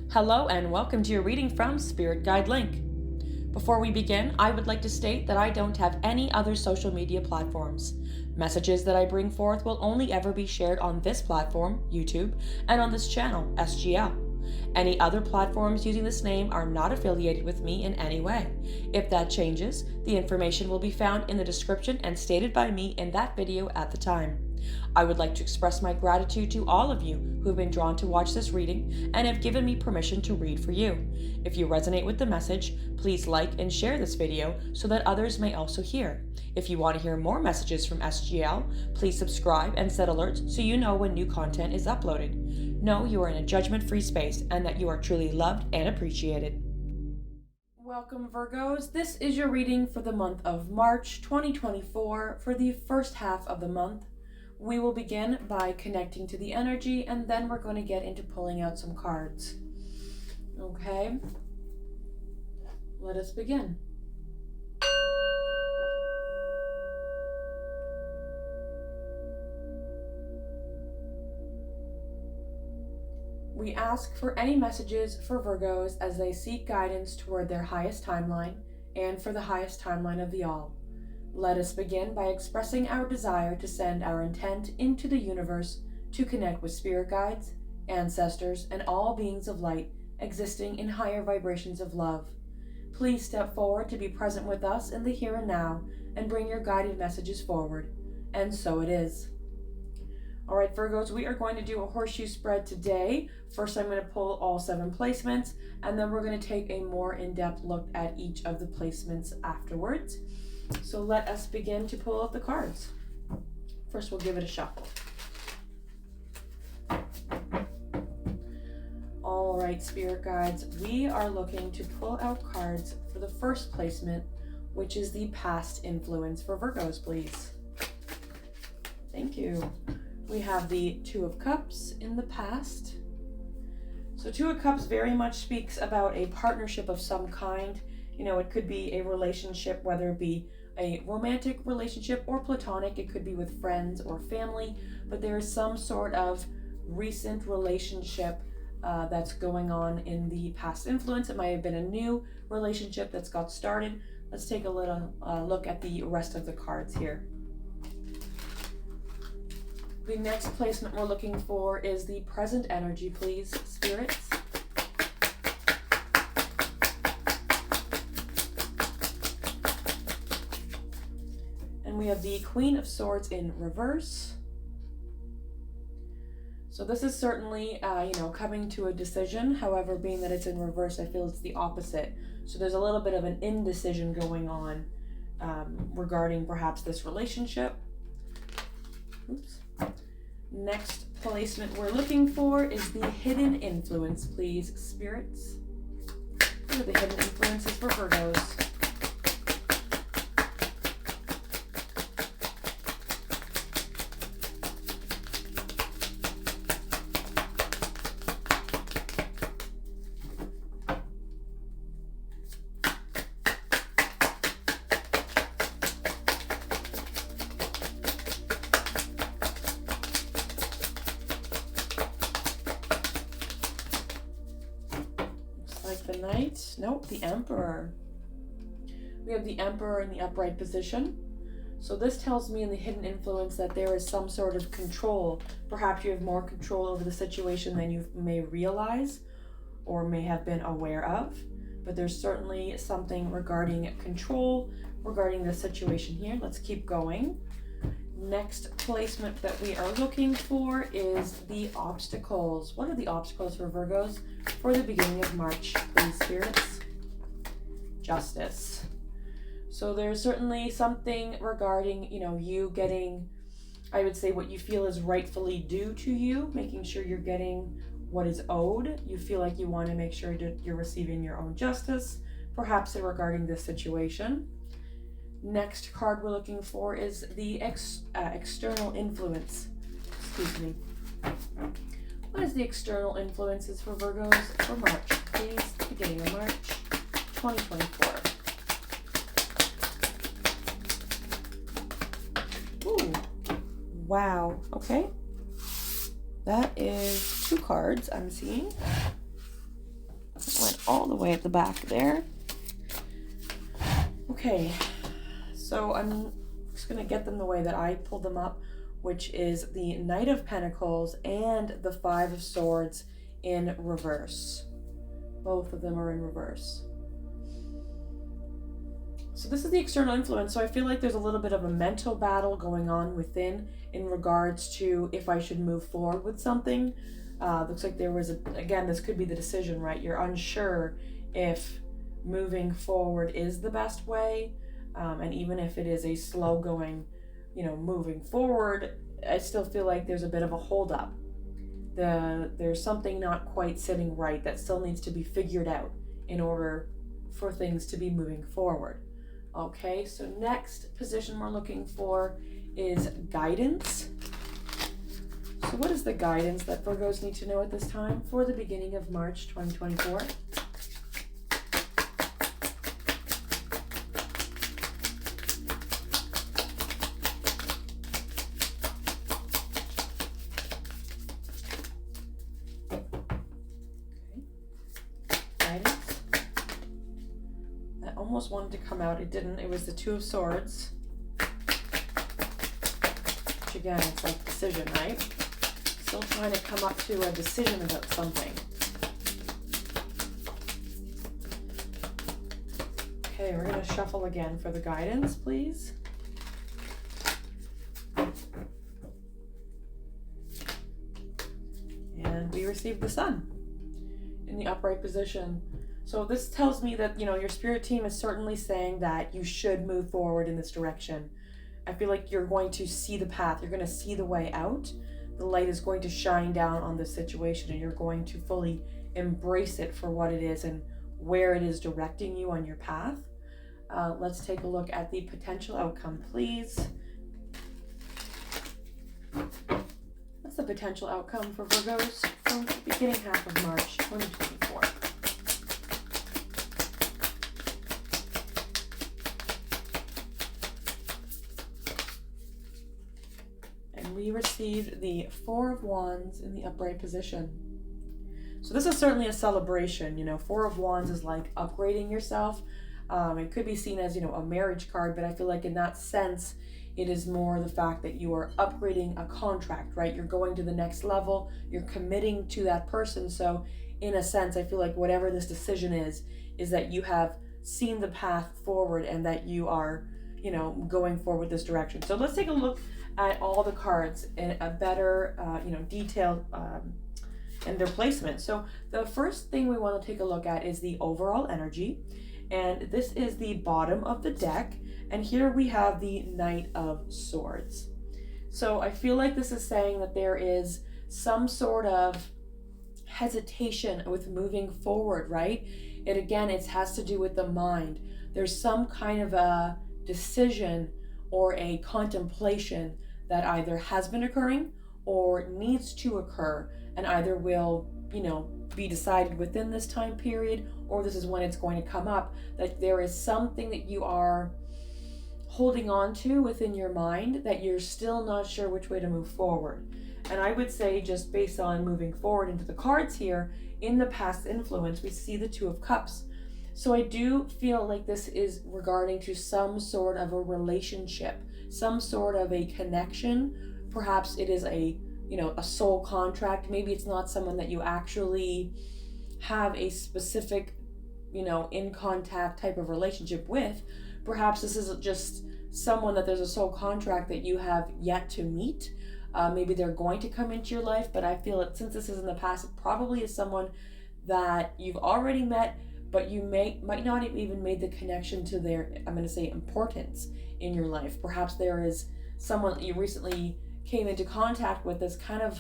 Hello and welcome to your reading from Spirit Guide Link. Before we begin, I would like to state that I don't have any other social media platforms. Messages that I bring forth will only ever be shared on this platform, YouTube, and on this channel, SGL. Any other platforms using this name are not affiliated with me in any way. If that changes, the information will be found in the description and stated by me in that video at the time. I would like to express my gratitude to all of you who have been drawn to watch this reading and have given me permission to read for you. If you resonate with the message, please like and share this video so that others may also hear. If you want to hear more messages from SGL, please subscribe and set alerts so you know when new content is uploaded. Know you are in a judgment-free space and that you are truly loved and appreciated. Welcome, Virgos. This is your reading for the month of March 2024 for the first half of the month. We will begin by connecting to the energy, and then we're going to get into pulling out some cards. Okay, let us begin. We ask for any messages for Virgos as they seek guidance toward their highest timeline and for the highest timeline of the all. Let us begin by expressing our desire to send our intent into the universe to connect with spirit guides, ancestors, and all beings of light existing in higher vibrations of love. Please step forward to be present with us in the here and now and bring your guided messages forward. And so it is. All right, Virgos, we are going to do a horseshoe spread today. First, I'm going to pull all 7 placements, and then we're going to take a more in-depth look at each of the placements afterwards. So let us begin to pull out the cards. First, we'll give it a shuffle. All right, spirit guides, we are looking to pull out cards for the first placement, which is the past influence for Virgos, please. Thank you. We have the Two of Cups in the past. So Two of Cups very much speaks about a partnership of some kind. You know, it could be a relationship, whether it be a romantic relationship or platonic. It could be with friends or family, but there is some sort of recent relationship that's going on in the past influence. It might have been a new relationship that's got started. Let's take a little look at the rest of the cards here. The next placement we're looking for is the present energy, please, spirits. And we have the Queen of Swords in reverse. So this is certainly, coming to a decision. However, being that it's in reverse, I feel it's the opposite. So there's a little bit of an indecision going on regarding perhaps this relationship. Oops. Next placement we're looking for is the hidden influence, please, spirits. What are the hidden influences for Virgos? The Knight. Nope, the Emperor. We have the Emperor in the upright position. So this tells me in the hidden influence that there is some sort of control. Perhaps you have more control over the situation than you may realize or may have been aware of. But there's certainly something regarding control, regarding the situation here. Let's keep going. Next placement that we are looking for is the obstacles. What are the obstacles for Virgos for the beginning of March, please, spirits? Justice. So there's certainly something regarding, you getting, I would say, what you feel is rightfully due to you, making sure you're getting what is owed. You feel like you want to make sure that you're receiving your own justice, perhaps regarding this situation. Next card we're looking for is the external influence. Excuse me. What is the external influences for Virgos for March, please? Beginning of March 2024. Ooh. Wow. Okay. That is 2 cards I'm seeing. It went all the way at the back there. Okay, so I'm just going to get them the way that I pulled them up, which is the Knight of Pentacles and the Five of Swords in reverse. Both of them are in reverse. So this is the external influence. So I feel like there's a little bit of a mental battle going on within in regards to if I should move forward with something. Looks like there was again, this could be the decision, right? You're unsure if moving forward is the best way. And even if it is a slow going, moving forward, I still feel like there's a bit of a holdup. There's something not quite sitting right that still needs to be figured out in order for things to be moving forward. Okay, so next position we're looking for is guidance. So what is the guidance that Virgos need to know at this time for the beginning of March 2024? Almost wanted to come out, it didn't. It was the Two of Swords, which again, it's like decision, right? Still trying to come up to a decision about something. Okay, we're going to shuffle again for the guidance, please. And we received the Sun in the upright position. So this tells me that, your spirit team is certainly saying that you should move forward in this direction. I feel like you're going to see the path. You're going to see the way out. The light is going to shine down on this situation and you're going to fully embrace it for what it is and where it is directing you on your path. Let's take a look at the potential outcome, please. What's the potential outcome for Virgos from the beginning half of March 2024? We received the Four of Wands in the upright position. So this is certainly a celebration. Four of Wands is like upgrading yourself. It could be seen as, a marriage card, but I feel like in that sense, it is more the fact that you are upgrading a contract, right? You're going to the next level, you're committing to that person. So in a sense, I feel like whatever this decision is that you have seen the path forward and that you are, going forward this direction. So let's take a look at all the cards in a better, detailed and their placement. So the first thing we want to take a look at is the overall energy. And this is the bottom of the deck. And here we have the Knight of Swords. So I feel like this is saying that there is some sort of hesitation with moving forward, right? It has to do with the mind. There's some kind of a decision or a contemplation that either has been occurring or needs to occur and either will, be decided within this time period or this is when it's going to come up, that there is something that you are holding on to within your mind that you're still not sure which way to move forward. And I would say, just based on moving forward into the cards here, in the past influence, we see the Two of Cups. So I do feel like this is regarding to some sort of a relationship, some sort of a connection. Perhaps it is a soul contract. Maybe it's not someone that you actually have a specific, in contact type of relationship with. Perhaps this is just someone that there's a soul contract that you have yet to meet. Maybe they're going to come into your life, but I feel that since this is in the past, it probably is someone that you've already met, but you might not have even made the connection to their, I'm going to say, importance in your life. Perhaps there is someone that you recently came into contact with that's kind of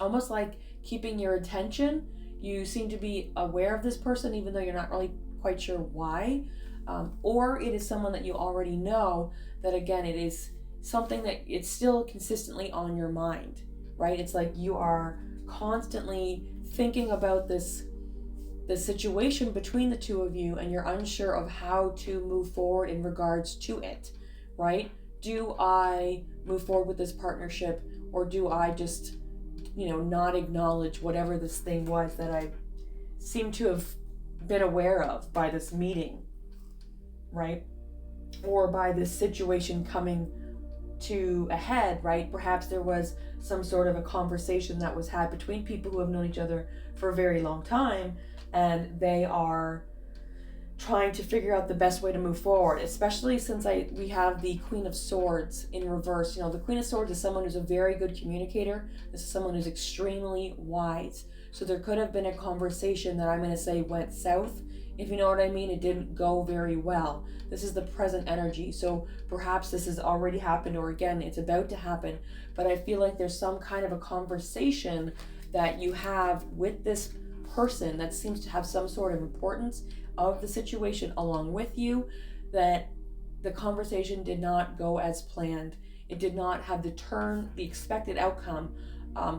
almost like keeping your attention. You seem to be aware of this person, even though you're not really quite sure why. Or it is someone that you already know that, again, it is something that it's still consistently on your mind, right? It's like you are constantly thinking about this situation between the two of you and you're unsure of how to move forward in regards to it, right? Do I move forward with this partnership or do I just, not acknowledge whatever this thing was that I seem to have been aware of by this meeting, right? Or by this situation coming to a head, right? Perhaps there was some sort of a conversation that was had between people who have known each other for a very long time, and they are trying to figure out the best way to move forward, especially since we have the Queen of Swords in reverse. The Queen of Swords is someone who's a very good communicator. This is someone who's extremely wise. So there could have been a conversation that I'm going to say went south. If you know what I mean, it didn't go very well. This is the present energy. So perhaps this has already happened, or again, it's about to happen. But I feel like there's some kind of a conversation that you have with this person that seems to have some sort of importance of the situation along with you, that the conversation did not go as planned. It did not have the expected outcome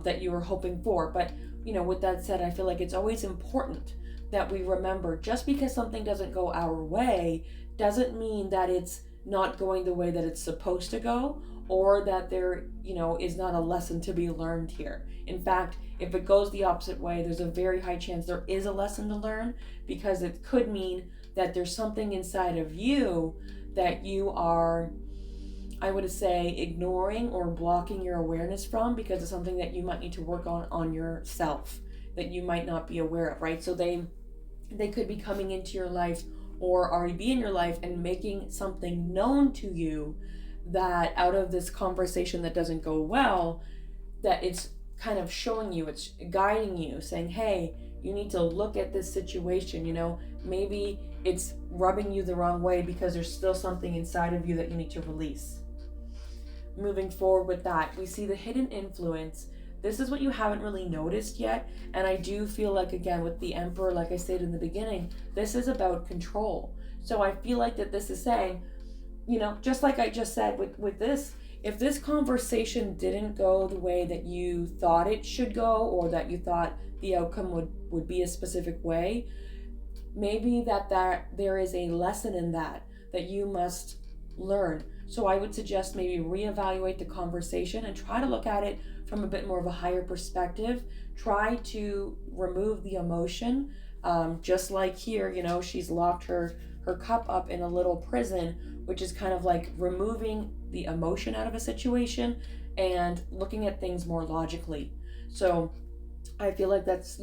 that you were hoping for. But with that said, I feel like it's always important that we remember, just because something doesn't go our way doesn't mean that it's not going the way that it's supposed to go, or that there is not a lesson to be learned here. In fact, if it goes the opposite way, there's a very high chance there is a lesson to learn, because it could mean that there's something inside of you that you are, I would say, ignoring or blocking your awareness from, because it's something that you might need to work on yourself, that you might not be aware of, right? So they could be coming into your life or already be in your life and making something known to you that out of this conversation that doesn't go well, that it's kind of showing you, it's guiding you, saying, hey, you need to look at this situation. Maybe it's rubbing you the wrong way because there's still something inside of you that you need to release. Moving forward with that, we see the hidden influence. This is what you haven't really noticed yet. And I do feel like, again, with the Emperor, like I said in the beginning, this is about control. So I feel like that this is saying, just like I just said with this, if this conversation didn't go the way that you thought it should go, or that you thought the outcome would be a specific way, maybe that there is a lesson in that you must learn. So I would suggest maybe reevaluate the conversation and try to look at it from a bit more of a higher perspective. Try to remove the emotion. Just like here, she's locked her cup up in a little prison, which is kind of like removing the emotion out of a situation and looking at things more logically. So I feel like that's,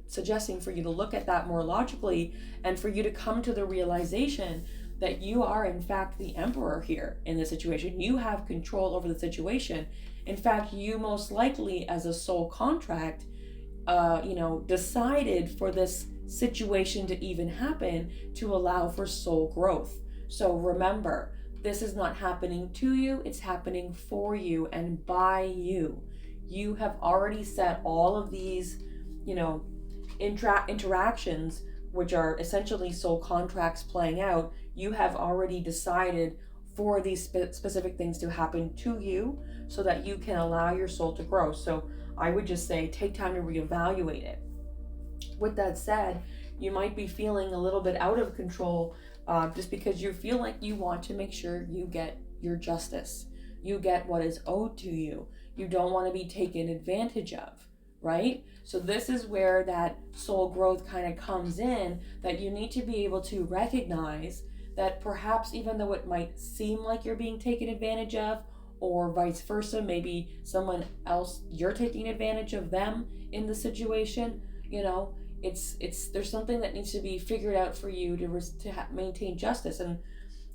suggesting for you to look at that more logically, and for you to come to the realization that you are in fact the Emperor here in this situation. You have control over the situation. In fact, you most likely, as a soul contract, decided for this situation to even happen to allow for soul growth. So remember, this is not happening to you, it's happening for you and by you. You have already set all of these, interactions, which are essentially soul contracts playing out. You have already decided for these specific things to happen to you so that you can allow your soul to grow. So I would just say, take time to reevaluate it. With that said, you might be feeling a little bit out of control just because you feel like you want to make sure you get your justice. You get what is owed to you. You don't want to be taken advantage of, right? So this is where that soul growth kind of comes in, that you need to be able to recognize that perhaps even though it might seem like you're being taken advantage of, or vice versa, maybe someone else, you're taking advantage of them in the situation, there's something that needs to be figured out for you to maintain justice. And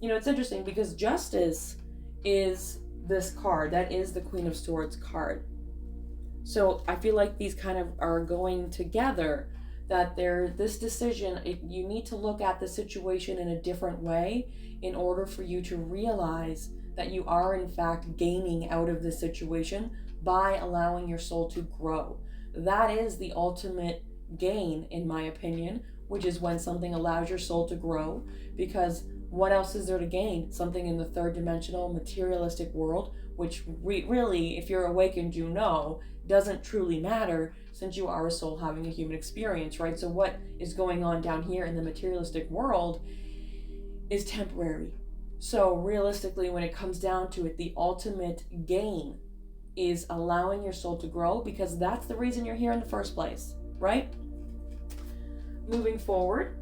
it's interesting because justice is this card that is the Queen of Swords card. So I feel like these kind of are going together, that this decision, you need to look at the situation in a different way in order for you to realize that you are in fact gaining out of this situation by allowing your soul to grow. That is the ultimate gain, in my opinion, which is when something allows your soul to grow, because what else is there to gain? Something in the third dimensional materialistic world, which really, if you're awakened, doesn't truly matter, since you are a soul having a human experience, right? So what is going on down here in the materialistic world is temporary. So realistically, when it comes down to it, the ultimate gain is allowing your soul to grow, because that's the reason you're here in the first place, right? Moving forward,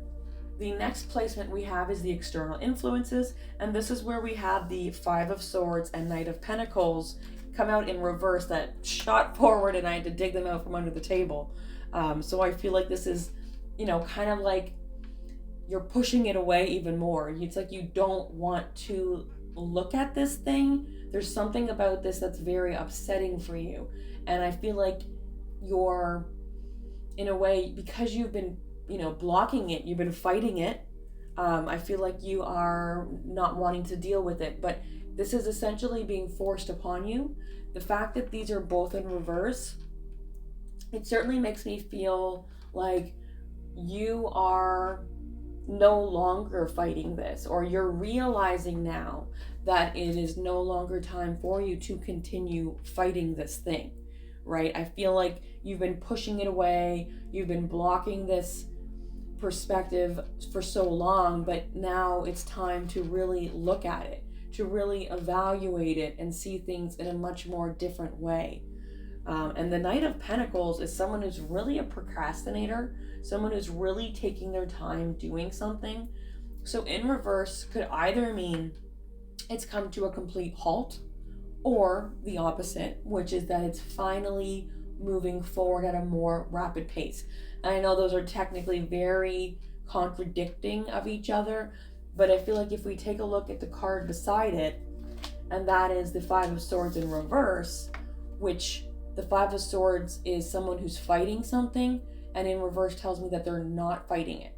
the next placement we have is the external influences, and this is where we have the Five of Swords and Knight of Pentacles come out in reverse that shot forward, and I had to dig them out from under the table. So I feel like this is, kind of like you're pushing it away even more. It's like you don't want to look at this thing. There's something about this that's very upsetting for you. And I feel like you're, in a way, because you've been, blocking it, you've been fighting it. I feel like you are not wanting to deal with it. But this is essentially being forced upon you. The fact that these are both in reverse, it certainly makes me feel like you are no longer fighting this, or you're realizing now that it is no longer time for you to continue fighting this thing, right? I feel like you've been pushing it away, you've been blocking this perspective for so long, but now it's time to really look at it, to really evaluate it and see things in a much more different way. And the Knight of Pentacles is someone who's really a procrastinator, someone who's really taking their time doing something. So in reverse could either mean it's come to a complete halt, or the opposite, which is that it's finally moving forward at a more rapid pace. And I know those are technically very contradicting of each other, but I feel like if we take a look at the card beside it, and that is the Five of Swords in reverse, which the Five of Swords is someone who's fighting something, and in reverse tells me that they're not fighting it,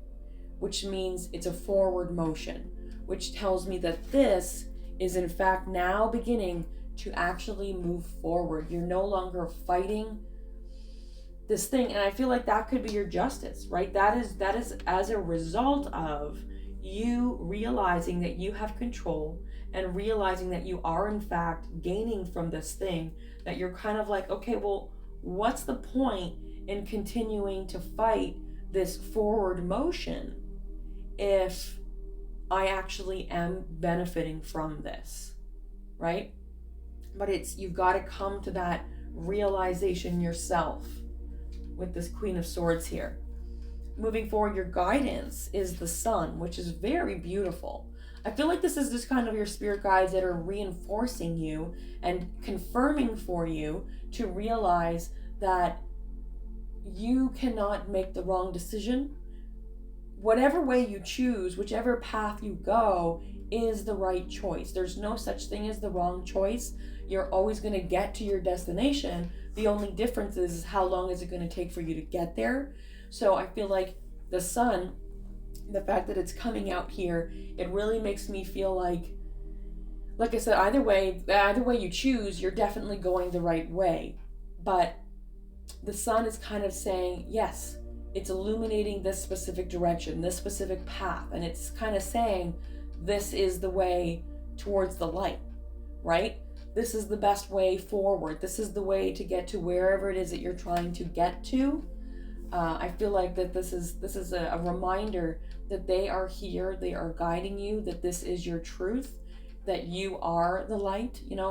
which means it's a forward motion, which tells me that this is in fact now beginning to actually move forward. You're no longer fighting this thing, and I feel like that could be your justice, right? That is as a result of you realizing that you have control and realizing that you are in fact gaining from this thing, that you're kind of like, okay, well, what's the point in continuing to fight this forward motion if I actually am benefiting from this, right? But you've got to come to that realization yourself with this Queen of Swords here. Moving forward, your guidance is the Sun, which is very beautiful. I feel like this is just kind of your spirit guides that are reinforcing you and confirming for you to realize that you cannot make the wrong decision. Whatever way you choose, whichever path you go, is the right choice. There's no such thing as the wrong choice. You're always going to get to your destination. The only difference is how long is it going to take for you to get there. So I feel like the Sun, the fact that it's coming out here, it really makes me feel like I said, either way you choose, you're definitely going the right way. But the Sun is kind of saying, yes, it's illuminating this specific direction, this specific path, and it's kind of saying this is the way towards the light, right? This is the best way forward. This is the way to get to wherever it is that you're trying to get to. I feel like that this is a reminder that they are here, they are guiding you, that this is your truth, that you are the light, you're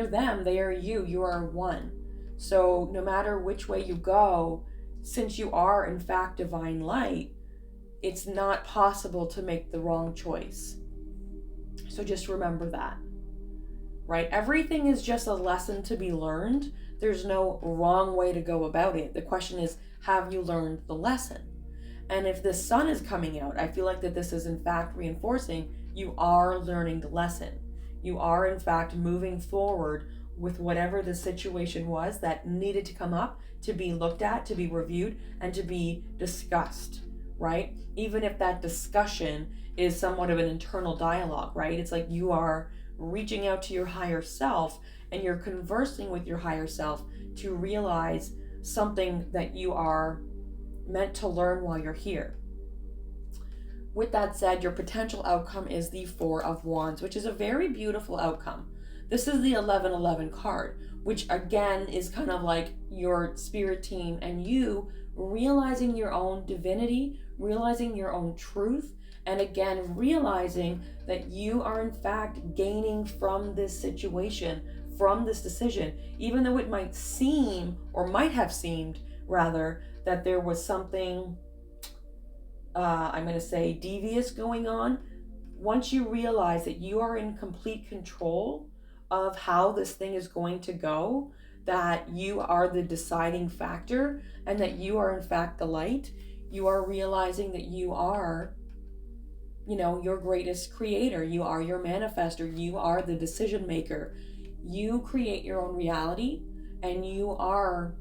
them, they are you, you are one. So no matter which way you go, since you are in fact divine light, it's not possible to make the wrong choice. So just remember that, right? Everything is just a lesson to be learned. There's no wrong way to go about it. The question is, have you learned the lesson? And if the Sun is coming out, I feel like that this is in fact reinforcing you are learning the lesson. You are in fact moving forward with whatever the situation was that needed to come up, to be looked at, to be reviewed, and to be discussed, right? Even if that discussion is somewhat of an internal dialogue, right? It's like you are reaching out to your higher self and you're conversing with your higher self to realize something that you are meant to learn while you're here. With that said, your potential outcome is the Four of Wands, which is a very beautiful outcome. This is the 1111 card, which again is kind of like your spirit team and you realizing your own divinity, realizing your own truth, and again realizing that you are in fact gaining from this situation, from this decision, even though it might seem or might have seemed rather, that there was something, I'm going to say, devious going on. Once you realize that you are in complete control of how this thing is going to go, that you are the deciding factor, and that you are in fact the light, you are realizing that you are, your greatest creator. You are your manifester. You are the decision maker. You create your own reality, and you are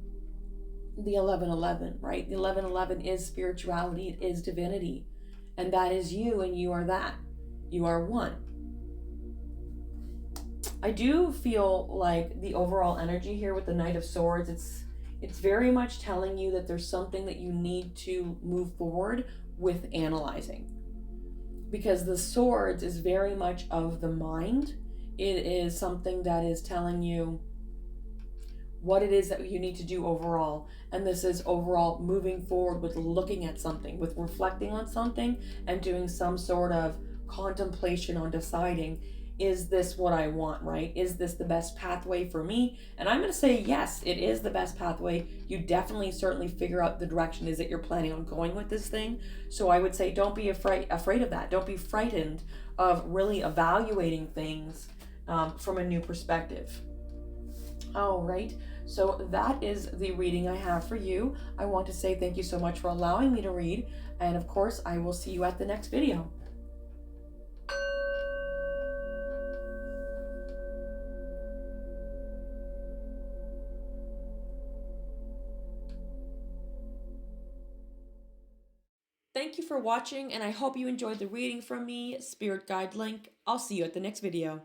the 1111, right? The 1111 is spirituality, it is divinity, and that is you, and you are that. You are one. I do feel like the overall energy here with the Knight of Swords, it's very much telling you that there's something that you need to move forward with analyzing. Because the swords is very much of the mind. It is something that is telling you what it is that you need to do overall. And this is overall moving forward with looking at something, with reflecting on something, and doing some sort of contemplation on deciding, is this what I want, right? Is this the best pathway for me? And I'm going to say yes, it is the best pathway. You definitely certainly figure out the direction is that you're planning on going with this thing. So I would say don't be afraid of that. Don't be frightened of really evaluating things from a new perspective. All right, so that is the reading I have for you. I want to say thank you so much for allowing me to read, and of course I will see you at the next video. Thank you for watching, and I hope you enjoyed the reading from me, Spirit Guide Link. I'll see you at the next video.